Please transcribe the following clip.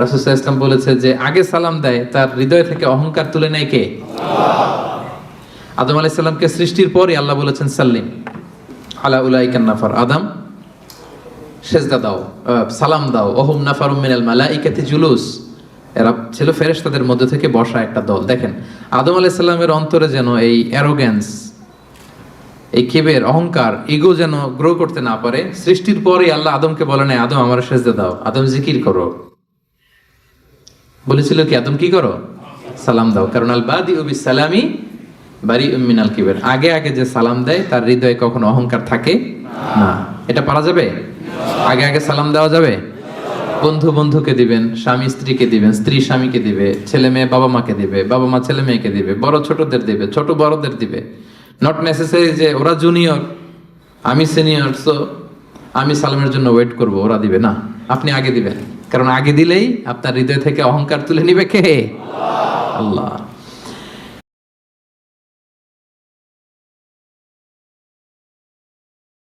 রাসূল সাল্লাল্লাহু আলাইহি ওয়াসাল্লাম বলেছে যে আগে সালাম দেয় তার হৃদয় থেকে অহংকার তুলে নেয় কে? আদম আলাইহিস সালামকে সৃষ্টির পরই আল্লাহ বলেছেন সাল্লিম আলা উলাইকান নাফার, আদম সেজদা দাও, সালাম দাও। ওহুম নাফারুম মিনাল মালাইকাতি জুলুস, এরা ছিল ফেরেশতাদের মধ্যে থেকে বসা একটা দল। দেখেন আদম আলাইহিস সালামের অন্তরে যেন এই অ্যারোগ্যান্স, এই কিবের, অহংকার, ইগো যেন গ্রো করতে না পারে। সৃষ্টির পরেই আল্লাহ আদমকে বলে নাই আদম আমার সেজদা দাও, আদম জিকির করো। বলেছিল কি আদম কি করো? সালাম দাও। কারণ আল বাদিউ বিস সালামি বারিউম মিনাল কিবর, আগে আগে যে সালাম দেয় তার হৃদয়ে কখনো অহংকার থাকে না। এটা পারা যাবে? আগে আগে সালাম দেওয়া যাবে? বন্ধু বন্ধুকে দিবেন, স্বামী স্ত্রীকে দিবেন, স্ত্রী স্বামীকে দিবে, ছেলে মেয়ে বাবা মাকে দিবে, বাবা মা ছেলে মেয়েকে দিবে, বড় ছোটদের দিবে, ছোট বড়দের দিবে। নট নেসেসারি যে ওরা জুনিয়র আমি সিনিয়র, সো আমি সালামের জন্য ওয়েট করব, ওরা দিবে না, আপনি আগে দিবেন। কারণ আগে দিলেই আপনার হৃদয় থেকে অহংকার তুলে নিবে কে? আল্লাহ।